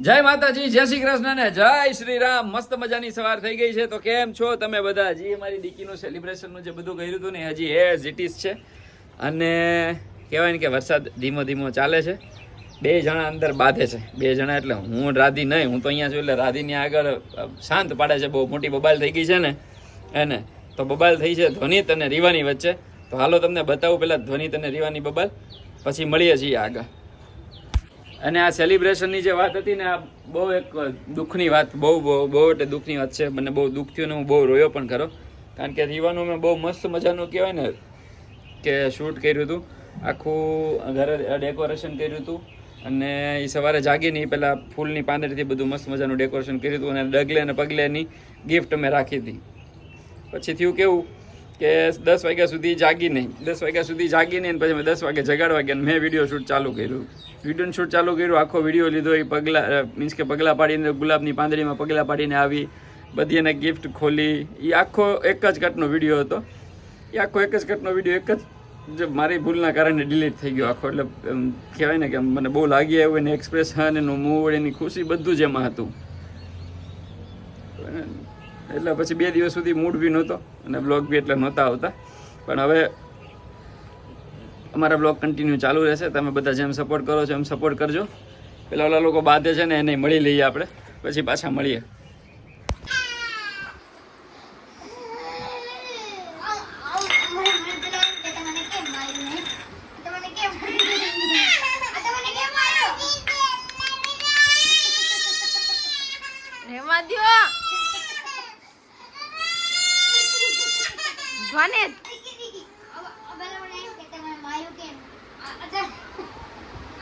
જય માતાજી, જય શ્રી કૃષ્ણ ને જય શ્રી રામ. મસ્ત મજાની સવાર થઈ ગઈ છે. તો કેમ છો તમે બધા? હજી અમારી દીકરીનું સેલિબ્રેશનનું જે બધું કર્યું હતું ને હજી એઝ ઇટ ઇઝ છે. અને કહેવાય ને કે વરસાદ ધીમો ધીમો ચાલે છે. બે જણા અંદર બાંધે છે. બે જણા એટલે હું રાધી નહીં, હું તો અહીંયા છું એટલે રાધીની આગળ શાંત પાડે છે. બહુ મોટી બબાલ થઈ ગઈ છે ને એને. તો બબાલ થઈ છે ધ્વનિત અને રીવાની વચ્ચે. તો હાલો તમને બતાવું પહેલાં ધ્વનિત અને રીવાની બબાલ, પછી મળીએ છીએ આગળ. અને આ સેલિબ્રેશનની જે વાત હતી ને, આ બહુ એક દુઃખની વાત, બહુ એટલે દુઃખની વાત છે. મને બહુ દુઃખ થયું ને હું બહુ રોયો પણ ખરો. કારણ કે રીવાનું મેં બહુ મસ્ત મજાનું કહેવાય ને કે શૂટ કર્યું હતું, આખું ઘરે ડેકોરેશન કર્યું હતું. અને એ સવારે જાગીને પહેલાં ફૂલની પાંદડીથી બધું મસ્ત મજાનું ડેકોરેશન કર્યું હતું. અને ડગલે અને પગલેની ગિફ્ટ મેં રાખી હતી. પછી થયું કેવું કે 10 વાગ્યા સુધી જાગી નહીં, 10 વાગ્યા સુધી જાગી નહીં. પછી મેં 10 વાગે જગાડવા ગયા, મેં વિડીયો શૂટ ચાલુ કર્યું. વિડીયો શૂટ ચાલુ કર્યું, આખો વિડીયો લીધો. એ પગલાં મીન્સ કે પગલાં પાડીને ગુલાબની પાંદડીમાં પગલાં પાડીને આવી, બધી એને ગિફ્ટ ખોલી. એ આખો એક જ કટનો વિડીયો હતો. એ આખો એક જ કટનો વિડીયો, એક જ જે મારી ભૂલના કારણે ડિલીટ થઈ ગયો આખો. એટલે કહેવાય ને કે મને બહુ લાગી આવ્યું. એને એક્સપ્રેશન, એનું મૂડ, એની ખુશી બધું જ એમાં હતું. એટલે પછી 2 દિવસ સુધી મૂડ બી નહોતો અને બ્લોગ બી એટલે નહોતા આવતા. પણ હવે અમારા બ્લોગ કન્ટિન્યુ ચાલુ રહેશે. તમે બધા જેમ સપોર્ટ કરો છો એમ સપોર્ટ કરજો. પેલા ઓલા લોકો બાંધે છે ને એને મળી લઈએ આપણે, પછી પાછા મળીએ.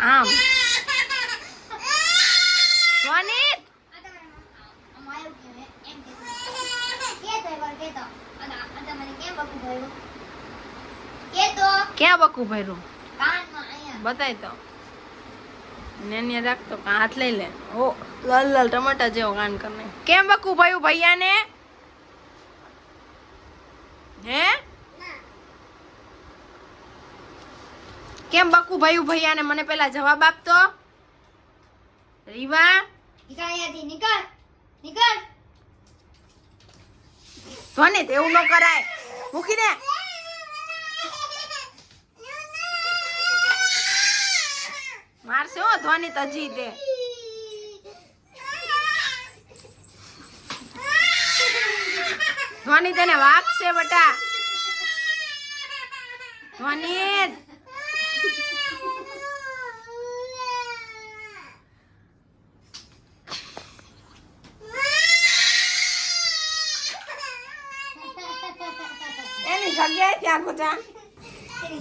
આમ સ્વાનિત ક્યાં બકુ ભર્યું બતાય તો ને રાખતો હાથ લઈ લે. ઓ લાલ લાલ ટમાટા જેવો કાન કરને. કેમ બકુ ભર્યું ભૈયા ને? હે કેમ બકુ ભયું ભૈયા ને? મને પેલા જવાબ આપતો. રીવા નીકળ ધ્વનિત એવું ન કરાય, મૂકી દે. મારશે હો ધ્વનિત હજી તે. ધ્વનિત એને વાગશે બટા. ધ્વનિત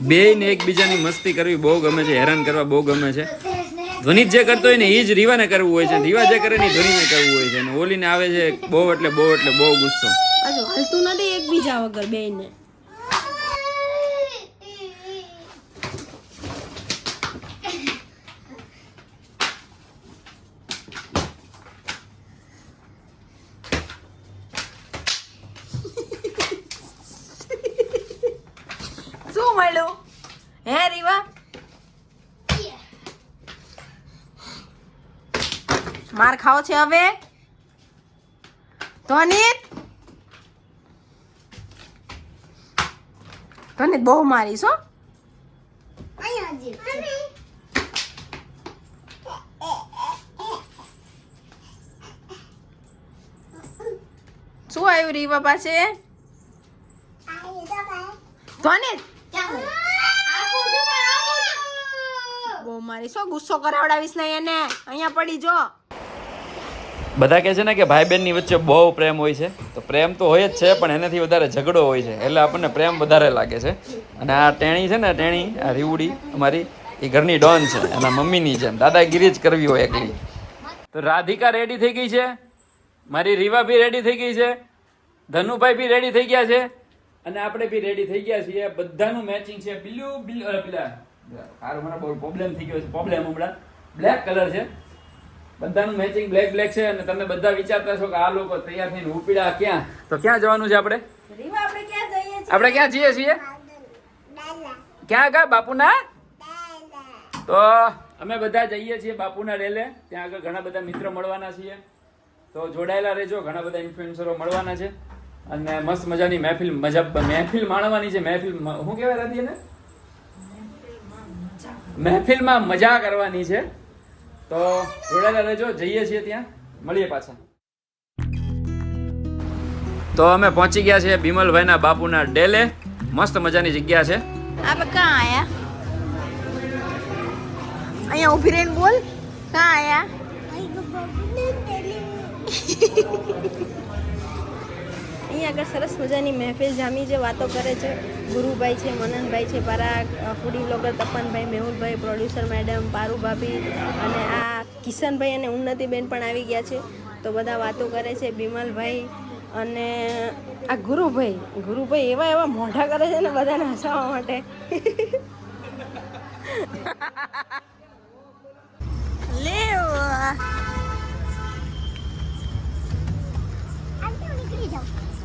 બેયને એકબીજાની મસ્તી કરવી બહુ ગમે છે, હેરાન કરવા બહુ ગમે છે. ધ્વનિત જે કરતો હોય ને એ જ રીવાને કરવું હોય છે, રીવા જે કરે ને ધ્વનિને કરવું હોય છે. અને ઓલીને આવે છે બહુ એટલે બહુ ગુસ્સો. હાલતું નથી એકબીજા વગર બેયને. શું મળ્યું હે રીવા? માર ખાઓ છે હવે ધ્વનિત? ધ્વનિત બહુ મારીશ હો. શું આવ્યું રીવા પાસે? ધ્વનિત બહુ મારીશ હો, ગુસ્સો કરાવડાવીશ નહીં એને. અહીંયા પડી જો. બધા કહે છે ને કે ભાઈ બહેનની વચ્ચે બહુ પ્રેમ હોય છે. તો પ્રેમ તો હોય જ છે, પણ એનાથી વધારે ઝઘડો હોય છે. એટલે આપણને પ્રેમ વધારે લાગે છે. અને આ ટેણી છે ને, ટેણી આ રીવડી અમારી, એ ઘરની ડોન છે. એના મમ્મીની જેમ દાદાગીરી જ કરવી હોય એકલી. તો રાધિકા રેડી થઈ ગઈ છે, મારી રીવા બી રેડી થઈ ગઈ છે, ધનુભાઈ બી રેડી થઈ ગયા છે, અને આપણે બી રેડી થઈ ગયા છીએ. બધાનું મેચિંગ છે. પેલા હારું મને બહુ પ્રોબ્લેમ થઈ ગયો છે. પ્રોબ્લેમ હમણાં બ્લેક કલર છે. બધાનું મેચિંગ બ્લેક છે. અને તમે બધા વિચારતા છો કે આ લોકો તૈયાર થઈને ઉપીડા ક્યાં? તો ક્યાં જવાનું છે આપણે? આપણે ક્યાં જઈએ છીએ? ક્યાં ગા બાપુના? તો અમે બધા જઈએ છીએ બાપુના ડેલે. ત્યાં આગળ ઘણા બધા મિત્ર મળવાના છીએ, તો જોડાયેલા રહેજો. ઘણા બધા ઇન્ફ્લુએન્સરો મળવાના છે અને મસ્ત મજાની મહેફિલ માણવાની છે. મહેફિલ શું કહેવાય રાધી એને? મહેફિલમાં મજા કરવાની છે. તો જોડાયેલા રહેજો. જઈએ છીએ ત્યાં, મળીએ પાછા. તો અમે પહોંચી ગયા છે બિમલભાઈના બાપુના ડેલે. મસ્ત મજાની જગ્યા છે. આપણે ક્યાં આયા? અહીંયા ઊભી રહીને બોલ. ક્યાં આયા? અહીંયા આગળ સરસ મજાની મહેફિલ જામી છે, વાતો કરે છે. ગુરુભાઈ છે, મનનભાઈ છે, પરાગ, ફૂડી બ્લોગર તપનભાઈ, મેહુલભાઈ, પ્રોડ્યુસર મેડમ, પારુ ભાભી અને આ કિશનભાઈ અને ઉન્નતિબેન પણ આવી ગયા છે. તો બધા વાતો કરે છે. બિમલભાઈ અને આ ગુરુભાઈ એવા મોઢા કરે છે ને બધાને હસાવવા માટે.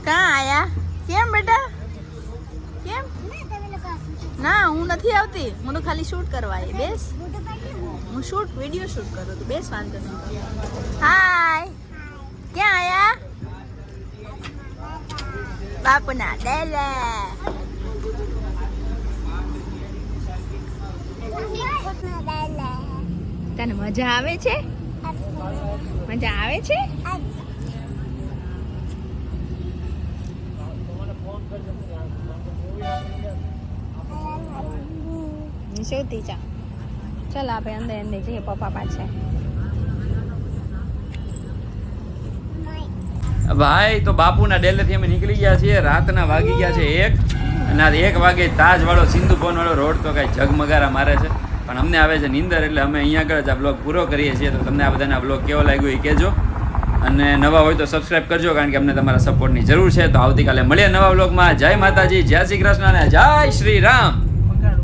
ક્યાં આયા? કેમ બેટા? કેમ? ના, હું નથી આવતી. હું તો ખાલી શૂટ કરવા આવી. બેસ, હું વિડીયો શૂટ કરું છું. બેસ, વાંધો નહીં. હાય, ક્યાં આયા? બાપુના ડેલે. તને મજા આવે છે? મજા આવે છે? શોધી જા. ચાલ આપણે અંદર જઈએ પપ્પા પાસે. ભાઈ તો બાપુના ડેલેથી અમે નીકળી ગયા છીએ. રાતના વાગી ગયા છે 1 અને આ 1 વાગે તાજ વાળો સિંધુ ભવન વાળો રોડ તો કઈ ઝગમગારા મારે છે, પણ અમને આવે છે નીંદર, એટલે અમે અહીંયા આગળ જ આ બ્લોગ પૂરો કરીએ છીએ. તો તમને આ બધાના બ્લોગ કેવો લાગ્યો એ કહેજો અને નવા હોય તો સબસ્ક્રાઇબ કરજો, કારણ કે અમને તમારા સપોર્ટની જરૂર છે. તો આવતીકાલે મળીએ નવા બ્લોગમાં. જય માતાજી, જય શ્રી કૃષ્ણ અને જય શ્રી રામ.